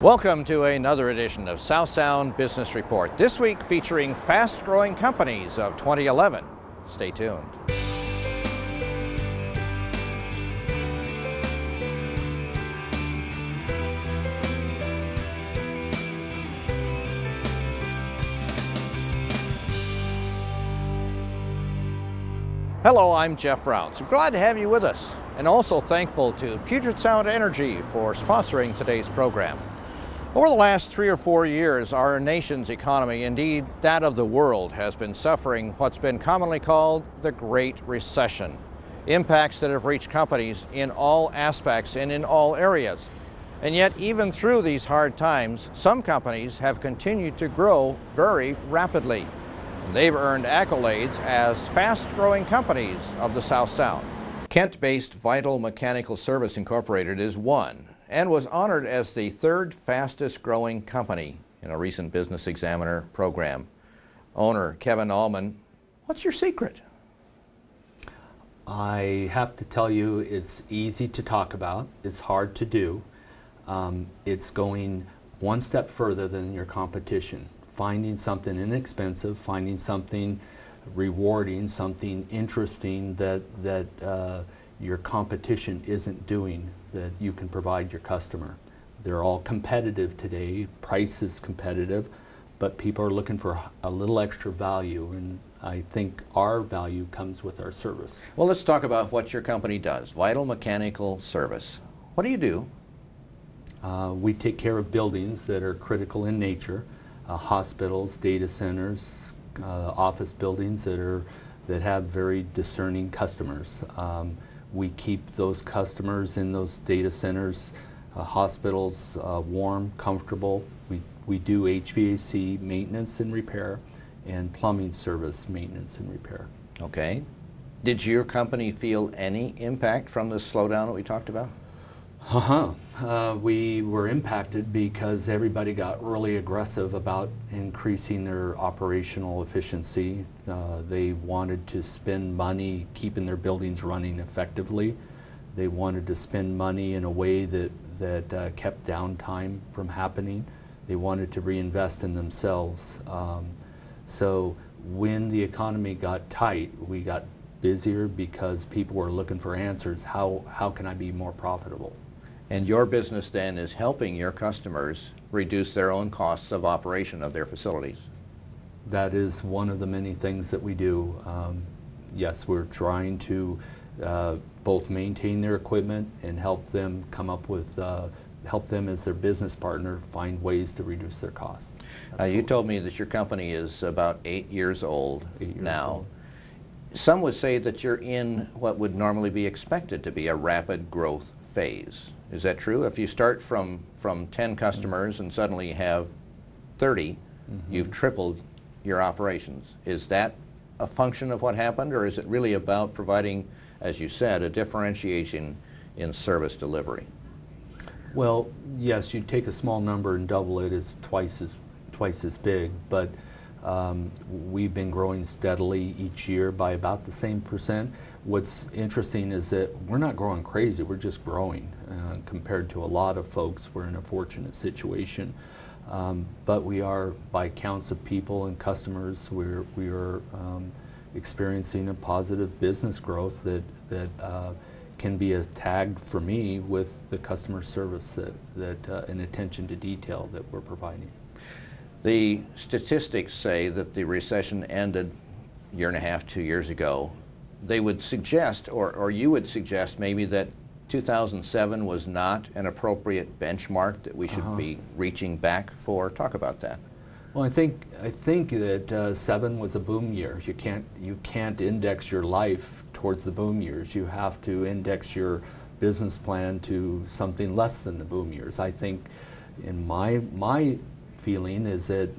Welcome to another edition of South Sound Business Report, this week featuring fast-growing companies of 2011. Stay tuned. Hello, I'm Jeff Rounds. I'm glad to have you with us, and also thankful to Puget Sound Energy for sponsoring today's program. Over the last 3 or 4 years, our nation's economy, indeed that of the world, has been suffering what's been commonly called the Great Recession. Impacts that have reached companies in all aspects and in all areas. And yet, even through these hard times, some companies have continued to grow very rapidly. And they've earned accolades as fast-growing companies of the South Sound. Kent-based Vital Mechanical Service Incorporated is one, and was honored as the third fastest growing company in a recent Business Examiner program. Owner Kevin Almon, what's your secret? I have to tell you, it's easy to talk about, it's hard to do. It's going one step further than your competition. Finding something inexpensive, finding something rewarding, something interesting that your competition isn't doing, that you can provide your customer. They're all competitive today, price is competitive, but people are looking for a little extra value, and I think our value comes with our service. Well, let's talk about what your company does, Vital Mechanical Service. What do you do? We take care of buildings that are critical in nature, hospitals, data centers, office buildings that have very discerning customers. We keep those customers in those data centers, hospitals warm, comfortable. We do HVAC maintenance and repair and plumbing service maintenance and repair. Okay. Did your company feel any impact from the slowdown that we talked about? We were impacted because everybody got really aggressive about increasing their operational efficiency. They wanted to spend money keeping their buildings running effectively. They wanted to spend money in a way that kept downtime from happening. They wanted to reinvest in themselves. So when the economy got tight, we got busier because people were looking for answers. How can I be more profitable? And your business then is helping your customers reduce their own costs of operation of their facilities. That is one of the many things that we do. Yes, we're trying to both maintain their equipment and help them come up with, help them as their business partner find ways to reduce their costs. You told me that your company is about 8 years old 8 years now. old. Some would say that you're in what would normally be expected to be a rapid growth phase. Is that true? If you start from 10 customers and suddenly have 30, you've tripled your operations. Is that a function of what happened, or is it really about providing, as you said, a differentiation in service delivery? Well, yes, you take a small number and double it, it's twice as big, but we've been growing steadily each year by about the same percent. What's interesting is that we're not growing crazy, we're just growing. Compared to a lot of folks, we're in a fortunate situation. But we are, by counts of people and customers, we are experiencing a positive business growth that can be tagged for me with the customer service and attention to detail that we're providing. The statistics say that the recession ended a year and a half, 2 years ago. They would suggest, or you would suggest maybe, that 2007 was not an appropriate benchmark that we should be reaching back for. Talk about that. Well, I think that 7 was a boom year. You can't index your life towards the boom years. You have to index your business plan to something less than the boom years. I think, in my feeling, is that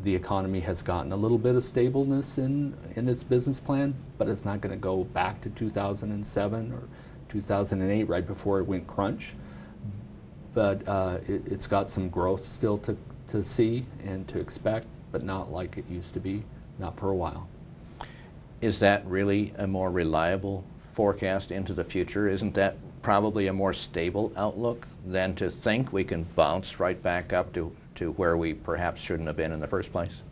the economy has gotten a little bit of stableness in its business plan, but it's not going to go back to 2007 or 2008, right before it went crunch. But it's got some growth still to see and to expect, but not like it used to be, not for a while. Is that really a more reliable forecast into the future? Isn't that probably a more stable outlook than to think we can bounce right back up to where we perhaps shouldn't have been in the first place?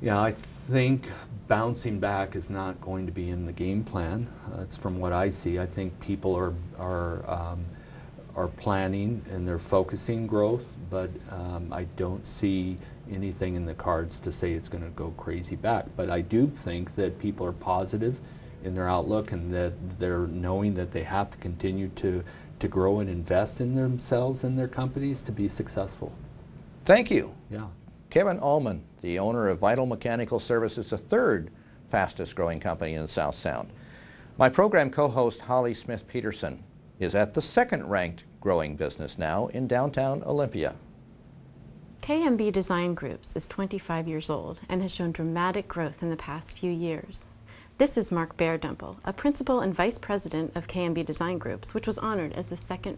Yeah, I think bouncing back is not going to be in the game plan. That's from what I see. I think people are planning and they're focusing growth, but I don't see anything in the cards to say it's going to go crazy back. But I do think that people are positive in their outlook and that they're knowing that they have to continue to grow and invest in themselves and their companies to be successful. Thank you. Yeah. Kevin Almon, the owner of Vital Mechanical Services, the third fastest growing company in the South Sound. My program co-host Holly Smith-Peterson is at the second ranked growing business now in downtown Olympia. KMB Design Groups is 25 years old and has shown dramatic growth in the past few years. This is Mark Beardemphl, a principal and vice president of KMB Design Groups, which was honored as the second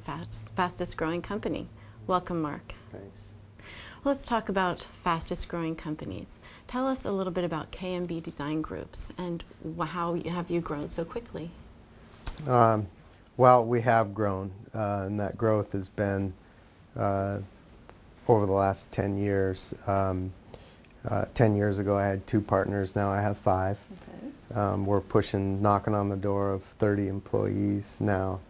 fastest growing company. Welcome, Mark. Thanks. Let's talk about fastest growing companies. Tell us a little bit about KMB Design Groups and how have you grown so quickly? Well, we have grown, and that growth has been over the last 10 years. 10 years ago I had 2 partners, now I have 5. Okay. We're knocking on the door of 30 employees now.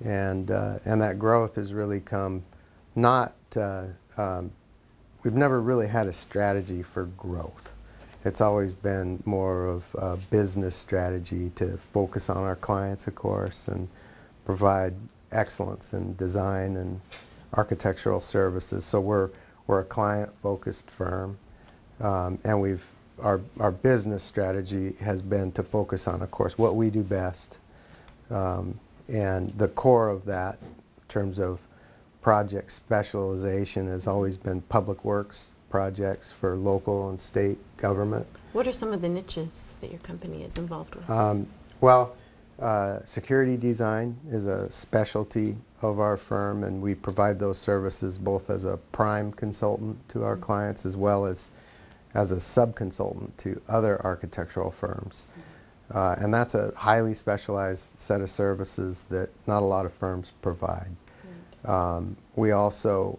And that growth has really come we've never really had a strategy for growth. It's always been more of a business strategy to focus on our clients, of course, and provide excellence in design and architectural services. So we're a client-focused firm, and our business strategy has been to focus on, of course, what we do best, and the core of that, in terms of project specialization, has always been public works projects for local and state government. What are some of the niches that your company is involved with? Security design is a specialty of our firm, and we provide those services both as a prime consultant to our clients as well as a sub-consultant to other architectural firms. And that's a highly specialized set of services that not a lot of firms provide. We also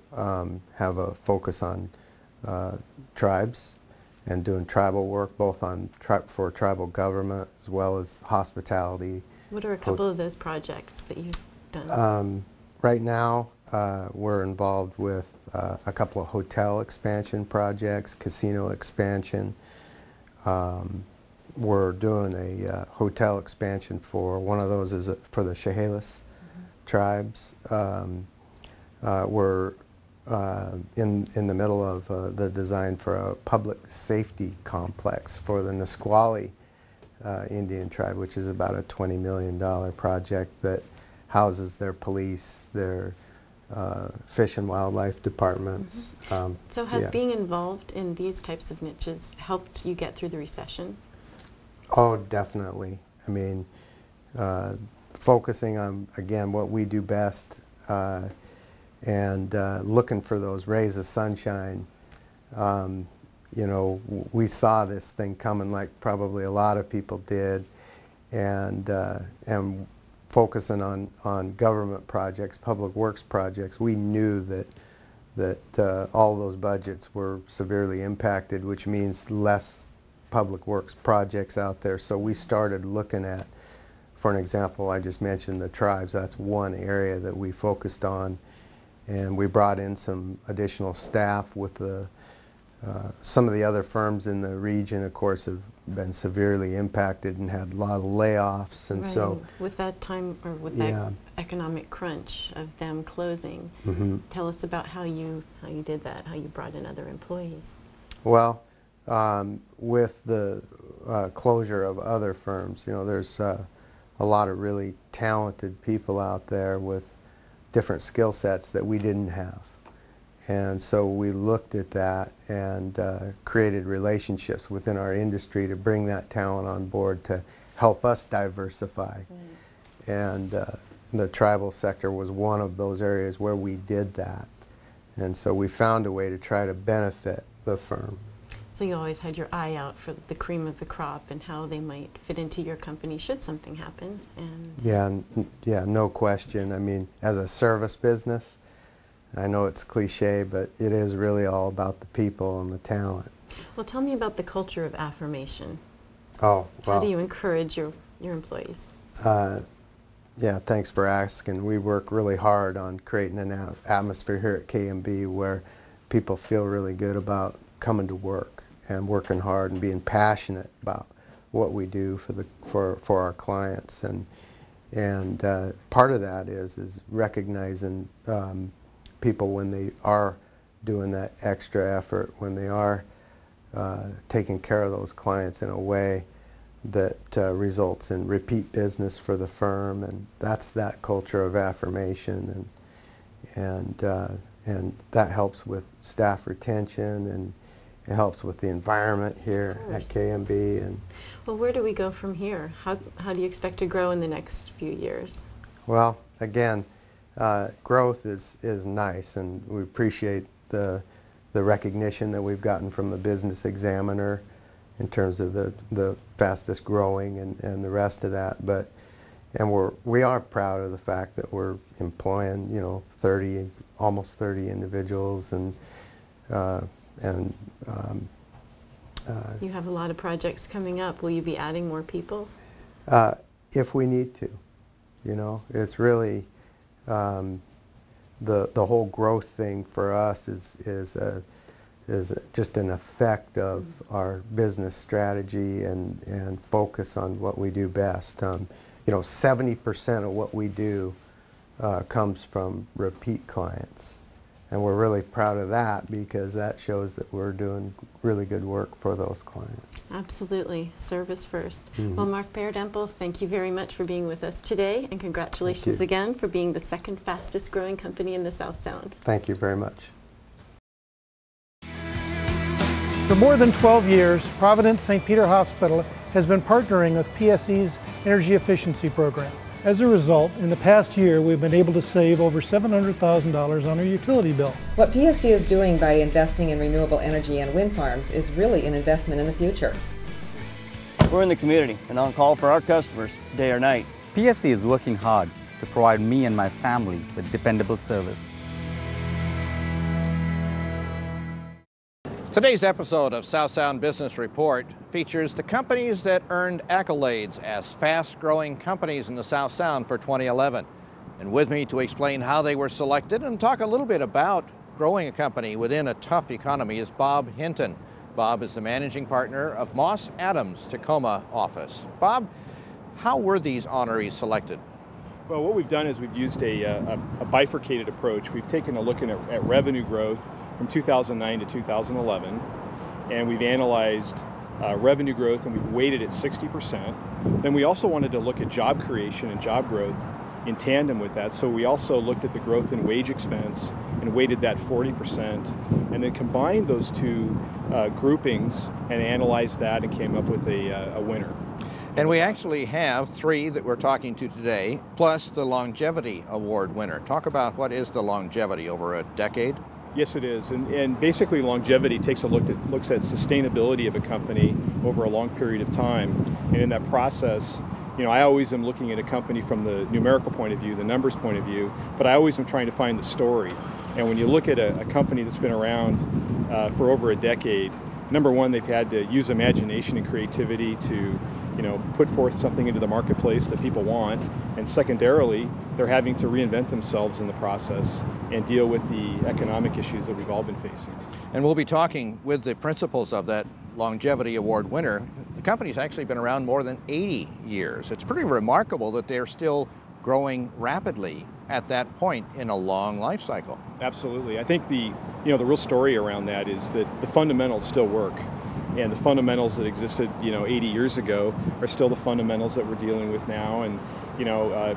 have a focus on tribes and doing tribal work, both for tribal government as well as hospitality. What are a couple of those projects that you've done? Right now, we're involved with a couple of hotel expansion projects, casino expansion. We're doing a hotel expansion for one of those is for the Chehalis tribes. We're in the middle of the design for a public safety complex for the Nisqually Indian tribe, which is about a $20 million project that houses their police, their fish and wildlife departments. So has being involved in these types of niches helped you get through the recession? Oh, definitely. I mean, focusing on, again, what we do best, and looking for those rays of sunshine. You know, we saw this thing coming like probably a lot of people did, and focusing on government projects, public works projects, we knew that all those budgets were severely impacted, which means less public works projects out there. So we started looking at, for an example, I just mentioned the tribes. That's one area that we focused on, and we brought in some additional staff with some of the other firms in the region, of course, have been severely impacted and had a lot of layoffs, and so with that time, or with that economic crunch of them closing, tell us about how you did that, how you brought in other employees. Well, with the closure of other firms, you know, there's a lot of really talented people out there with different skill sets that we didn't have. And so we looked at that and created relationships within our industry to bring that talent on board to help us diversify. And the tribal sector was one of those areas where we did that. And so we found a way to try to benefit the firm. So you always had your eye out for the cream of the crop and how they might fit into your company should something happen. And Yeah, no question. I mean, as a service business, I know it's cliche, but it is really all about the people and the talent. well, tell me about the culture of affirmation. Oh, well. How do you encourage your employees? Yeah, thanks for asking. We work really hard on creating an atmosphere here at KMB where people feel really good about coming to work and working hard and being passionate about what we do for our clients. And part of that is recognizing people when they are doing that extra effort, when they are taking care of those clients in a way that results in repeat business for the firm, and that's that culture of affirmation, and that helps with staff retention, and it helps with the environment here at KMB. And well, where do we go from here? How do you expect to grow in the next few years? Well, again, growth is nice, and we appreciate the recognition that we've gotten from the Business Examiner in terms of the fastest growing and the rest of that. And we are proud of the fact that we're employing, you know, almost 30 individuals, and you have a lot of projects coming up. Will you be adding more people? If we need to, you know, it's really the whole growth thing for us is just an effect of our business strategy and focus on what we do best. You know, 70% of what we do comes from repeat clients. And we're really proud of that because that shows that we're doing really good work for those clients. Absolutely. Service first. Well, Mark Beardemphl, thank you very much for being with us today, and congratulations again for being the second fastest growing company in the South Sound. Thank you very much. For more than 12 years, Providence St. Peter Hospital has been partnering with PSE's Energy Efficiency Program. As a result, in the past year, we've been able to save over $700,000 on our utility bill. What PSE is doing by investing in renewable energy and wind farms is really an investment in the future. We're in the community and on call for our customers day or night. PSE is working hard to provide me and my family with dependable service. Today's episode of South Sound Business Report features the companies that earned accolades as fast-growing companies in the South Sound for 2011. And with me to explain how they were selected and talk a little bit about growing a company within a tough economy is Bob Hinton. Bob is the managing partner of Moss Adams Tacoma office. Bob, how were these honorees selected? Well, what we've done is we've used a bifurcated approach. We've taken a look at revenue growth from 2009 to 2011, and we've analyzed revenue growth, and we've weighted it 60%. Then we also wanted to look at job creation and job growth in tandem with that. So we also looked at the growth in wage expense and weighted that 40%, and then combined those two groupings and analyzed that and came up with a winner. And we actually have three that we're talking to today, plus the Longevity Award winner. Talk about what is the longevity, over a decade? Yes, it is, and basically longevity looks at sustainability of a company over a long period of time, and in that process, you know, I always am looking at a company from the numerical point of view, the numbers point of view, but I always am trying to find the story. And when you look at a company that's been around for over a decade, number one, they've had to use imagination and creativity to, you know, put forth something into the marketplace that people want, and secondarily, they're having to reinvent themselves in the process and deal with the economic issues that we've all been facing. And we'll be talking with the principals of that Longevity Award winner. The company's actually been around more than 80 years. It's pretty remarkable that they're still growing rapidly at that point in a long life cycle. Absolutely. I think the real story around that is that the fundamentals still work. And the fundamentals that existed, 80 years ago are still the fundamentals that we're dealing with now. And,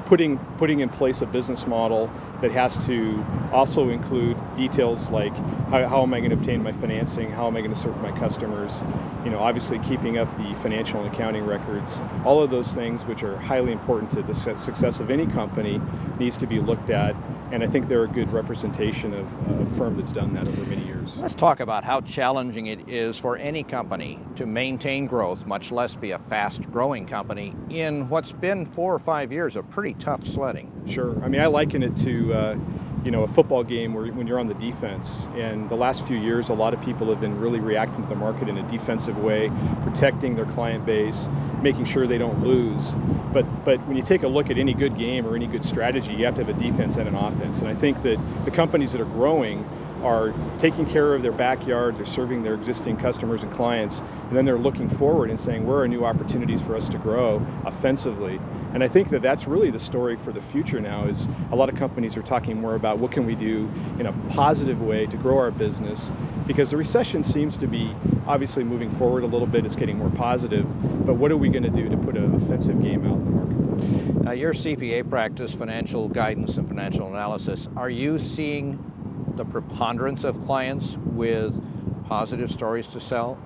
putting in place a business model that has to also include details like how am I going to obtain my financing, how am I going to serve my customers, obviously keeping up the financial and accounting records, all of those things which are highly important to the success of any company needs to be looked at And I think they're a good representation of a firm that's done that over many years. Let's talk about how challenging it is for any company to maintain growth, much less be a fast-growing company in what's been 4 or 5 years of pretty tough sledding. Sure. I mean, I liken it to a football game where when you're on the defense. And the last few years, a lot of people have been really reacting to the market in a defensive way, protecting their client base, making sure they don't lose. But when you take a look at any good game or any good strategy, you have to have a defense and an offense. And I think that the companies that are growing are taking care of their backyard, they're serving their existing customers and clients, and then they're looking forward and saying, where are new opportunities for us to grow offensively? And I think that that's really the story for the future now, is a lot of companies are talking more about what can we do in a positive way to grow our business, because the recession seems to be obviously moving forward a little bit, it's getting more positive, but what are we going to do to put an offensive game out in the marketplace? Now, your CPA practice, financial guidance and financial analysis, are you seeing the preponderance of clients with positive stories to sell?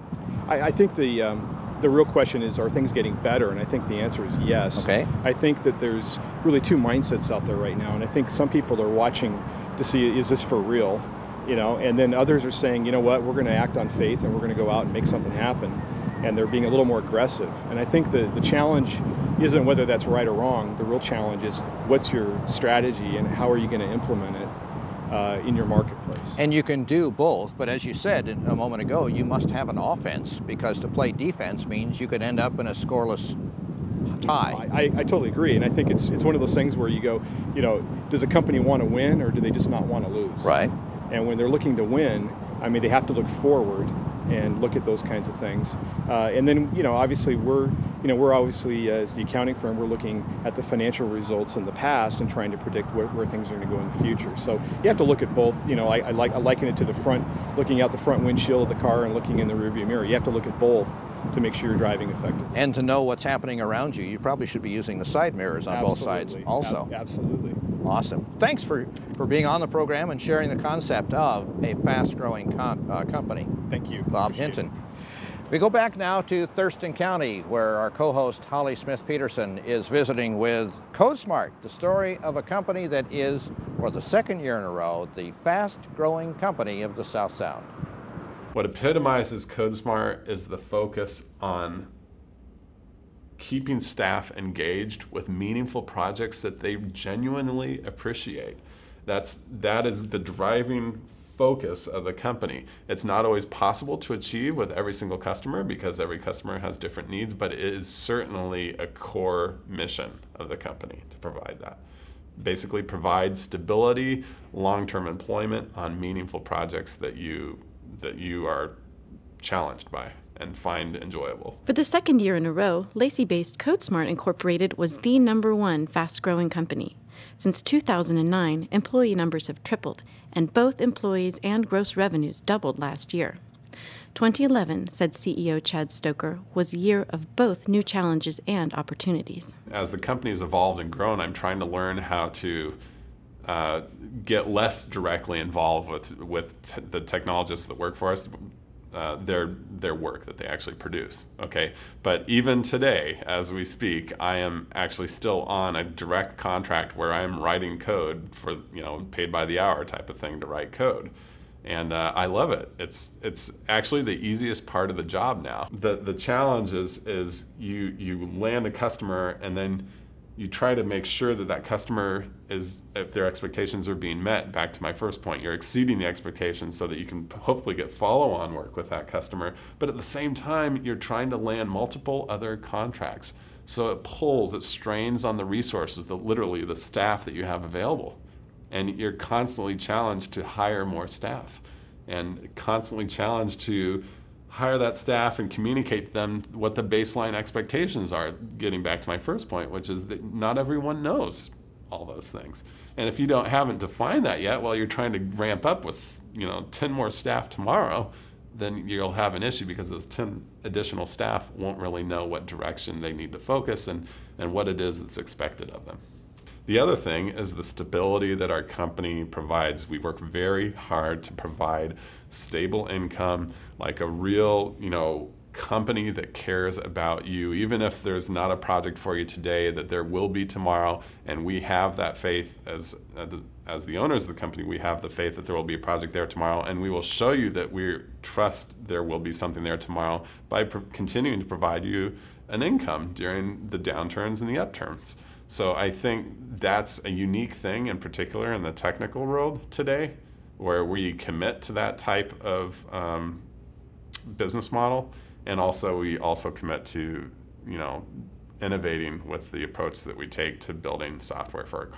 I think the real question is, are things getting better? And I think the answer is yes. Okay. I think that there's really two mindsets out there right now, and I think some people are watching to see, is this for real? And then others are saying, you know what, we're going to act on faith and we're going to go out and make something happen. And they're being a little more aggressive. And I think the challenge isn't whether that's right or wrong. The real challenge is, what's your strategy and how are you going to implement it in your marketplace? And you can do both, but as you said a moment ago, you must have an offense, because to play defense means you could end up in a scoreless tie. I totally agree, and I think it's one of those things where you go, does a company want to win or do they just not want to lose? Right. And when they're looking to win, I mean, they have to look forward and look at those kinds of things. And then, obviously we're obviously, as the accounting firm, we're looking at the financial results in the past and trying to predict where things are going to go in the future. So you have to look at both. I liken it to the front, looking out the front windshield of the car and looking in the rearview mirror. You have to look at both to make sure you're driving effectively. And to know what's happening around you, you probably should be using the side mirrors on both sides also. Absolutely. Awesome. Thanks for being on the program and sharing the concept of a fast-growing company. Thank you. Bob Hinton. We go back now to Thurston County, where our co-host Holly Smith-Peterson is visiting with CodeSmart, the story of a company that is, for the second year in a row, the fast-growing company of the South Sound. What epitomizes CodeSmart is the focus on keeping staff engaged with meaningful projects that they genuinely appreciate. That is the driving focus of the company. It's not always possible to achieve with every single customer, because every customer has different needs, but it is certainly a core mission of the company to provide that. Basically provide stability, long-term employment on meaningful projects that you are challenged by and find enjoyable. For the second year in a row, Lacey-based CodeSmart Incorporated was the #1 fast-growing company. Since 2009, employee numbers have tripled, and both employees and gross revenues doubled last year. 2011, said CEO Chad Stoker, was a year of both new challenges and opportunities. As the company has evolved and grown, I'm trying to learn how to get less directly involved with the technologists that work for us, their work that they actually produce. Okay, but even today, as we speak, I am actually still on a direct contract where I am writing code for, paid by the hour type of thing to write code. And I love it. It's actually the easiest part of the job now. The challenge is you land a customer, and then you try to make sure that customer if their expectations are being met. Back to my first point, you're exceeding the expectations so that you can hopefully get follow-on work with that customer. But at the same time, you're trying to land multiple other contracts. So it strains on the resources, literally the staff that you have available. And you're constantly challenged to hire more staff, and constantly challenged to hire that staff and communicate to them what the baseline expectations are, getting back to my first point, which is that not everyone knows all those things. And if you haven't defined that yet, while you're trying to ramp up with 10 more staff tomorrow, then you'll have an issue, because those 10 additional staff won't really know what direction they need to focus and what it is that's expected of them. The other thing is the stability that our company provides. We work very hard to provide stable income, like a real, company that cares about you, even if there's not a project for you today, that there will be tomorrow. And we have that faith as the owners of the company. We have the faith that there will be a project there tomorrow, and we will show you that we trust there will be something there tomorrow by continuing to provide you an income during the downturns and the upturns. So I think that's a unique thing, in particular in the technical world today, where we commit to that type of business model. And also, we also commit to, innovating with the approach that we take to building software for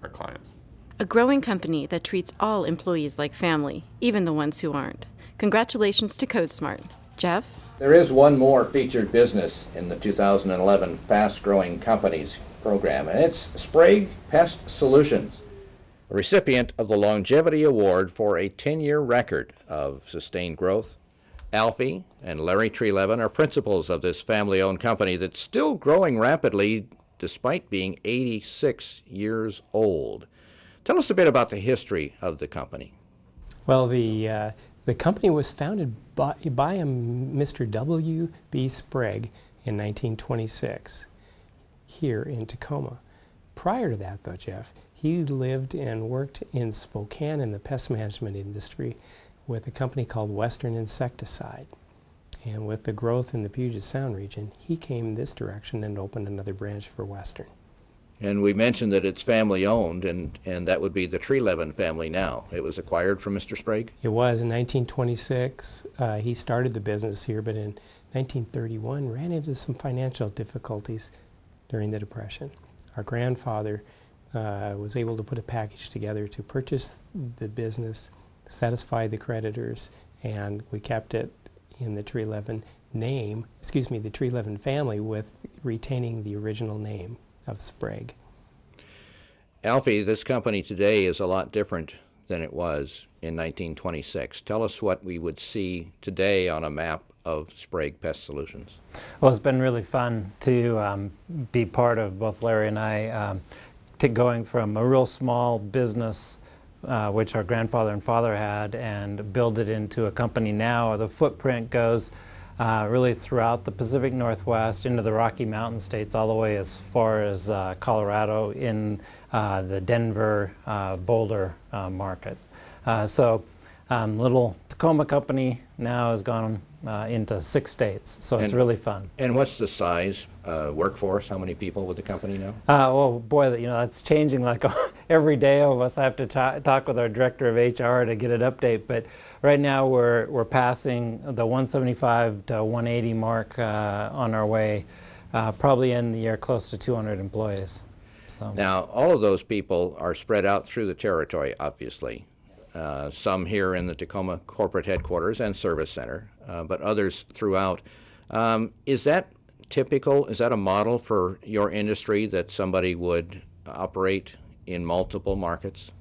our clients. A growing company that treats all employees like family, even the ones who aren't. Congratulations to CodeSmart. Jeff? There is one more featured business in the 2011 Fast Growing Companies program, and it's Sprague Pest Solutions, a recipient of the Longevity Award for a 10-year record of sustained growth. Alfie and Larry Treleven are principals of this family-owned company that's still growing rapidly despite being 86 years old. Tell us a bit about the history of the company. Well, the company was founded by a Mr. W.B. Sprague in 1926 here in Tacoma. Prior to that, though, Jeff, he lived and worked in Spokane in the pest management industry with a company called Western Insecticide. And with the growth in the Puget Sound region, he came this direction and opened another branch for Western. And we mentioned that it's family-owned, and that would be the Treleven family now. It was acquired from Mr. Sprague? It was in 1926. He started the business here, but in 1931 ran into some financial difficulties during the Depression. Our grandfather was able to put a package together to purchase the business, satisfy the creditors, and we kept it in the Treleven name, the Treleven family, with retaining the original name of Sprague. Alfie, this company today is a lot different than it was in 1926. Tell us what we would see today on a map of Sprague Pest Solutions. Well, it's been really fun to be part of, both Larry and I, going from a real small business which our grandfather and father had, and build it into a company now. The footprint goes really throughout the Pacific Northwest, into the Rocky Mountain states, all the way as far as Colorado, in the Denver, Boulder market. So little Tacoma company now has gone into 6 states, so it's really fun. And what's the size workforce? How many people with the company now? Well, boy, that's changing like every day. Of us, I have to talk with our director of HR to get an update. But right now, we're passing the 175 to 180 mark on our way. Probably in the year close to 200 employees. So now, all of those people are spread out through the territory, obviously. Some here in the Tacoma corporate headquarters and service center, but others throughout. Is that typical? Is that a model for your industry, that somebody would operate in multiple markets?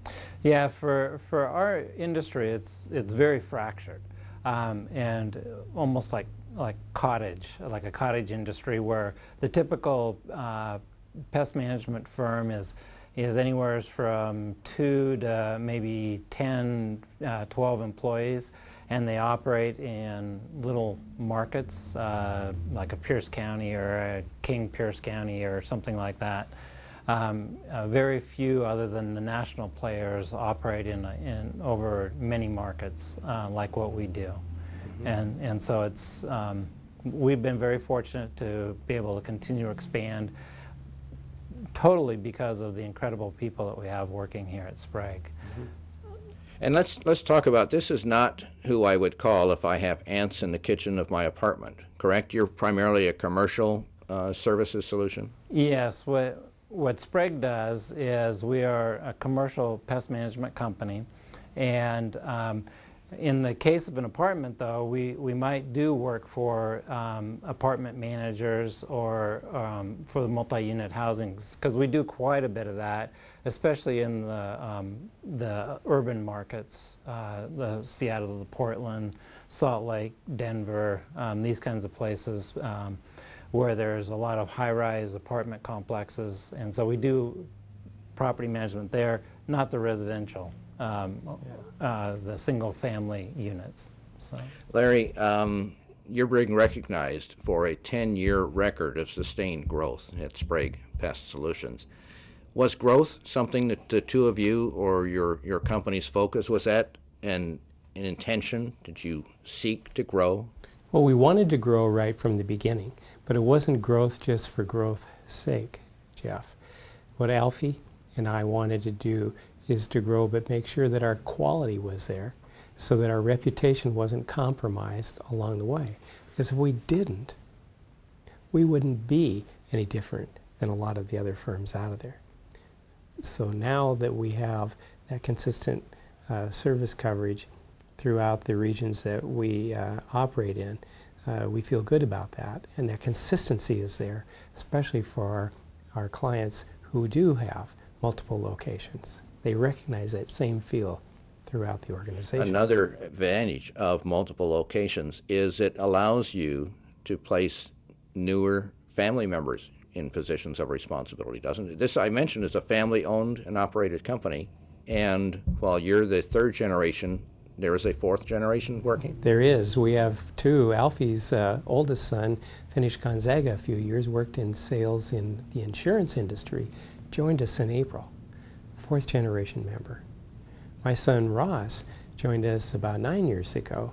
Yeah, for our industry, it's very fractured, and almost like a cottage industry, where the typical pest management firm is anywhere from 2 to maybe 10, 12 employees, and they operate in little markets like a Pierce County or a King Pierce County or something like that. Very few, other than the national players, operate in over many markets like what we do. Mm-hmm. And so it's we've been very fortunate to be able to continue to expand, totally because of the incredible people that we have working here at Sprague. Mm-hmm. And let's talk about, this is not who I would call if I have ants in the kitchen of my apartment, correct? You're primarily a commercial services solution? Yes. What Sprague does is we are a commercial pest management company, and in the case of an apartment, though, we might do work for apartment managers or for the multi-unit housings, because we do quite a bit of that, especially in the urban markets, the Seattle, the Portland, Salt Lake, Denver, these kinds of places where there's a lot of high-rise apartment complexes, and so we do property management there, not the residential. The single-family units. So. Larry, you're being recognized for a 10-year record of sustained growth at Sprague Pest Solutions. Was growth something that the two of you or your company's focus? Was that an intention? Did you seek to grow? Well, we wanted to grow right from the beginning, but it wasn't growth just for growth's sake, Jeff. What Alfie and I wanted to do is to grow, but make sure that our quality was there so that our reputation wasn't compromised along the way. Because if we didn't, we wouldn't be any different than a lot of the other firms out of there. So now that we have that consistent service coverage throughout the regions that we operate in, we feel good about that, and that consistency is there, especially for our clients who do have multiple locations. They recognize that same feel throughout the organization. Another advantage of multiple locations is it allows you to place newer family members in positions of responsibility, doesn't it? This, I mentioned, is a family-owned and operated company, and while you're the third generation, there is a fourth generation working? There is. We have two. Alfie's oldest son finished Gonzaga a few years, worked in sales in the insurance industry, joined us in April. Fourth generation member. My son Ross joined us about 9 years ago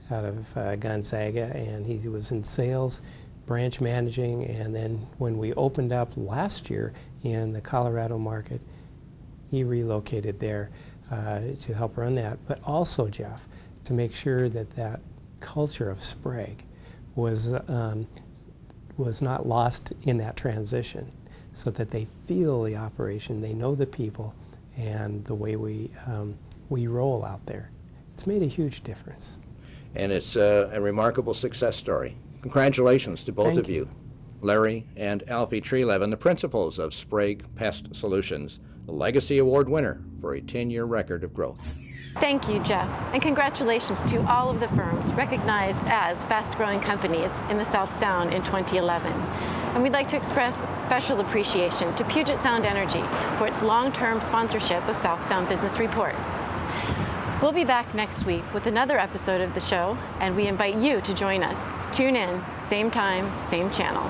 out of Gonzaga, and he was in sales, branch managing, and then when we opened up last year in the Colorado market, he relocated there to help run that, but also, Jeff, to make sure that that culture of Sprague was not lost in that transition, so that they feel the operation, they know the people, and the way we roll out there. It's made a huge difference. And it's a remarkable success story. Congratulations to both of you, Larry and Alfie Treleven, the principals of Sprague Pest Solutions, the Legacy Award winner for a 10-year record of growth. Thank you, Jeff, and congratulations to all of the firms recognized as fast-growing companies in the South Sound in 2011. And we'd like to express special appreciation to Puget Sound Energy for its long-term sponsorship of South Sound Business Report. We'll be back next week with another episode of the show, and we invite you to join us. Tune in, same time, same channel.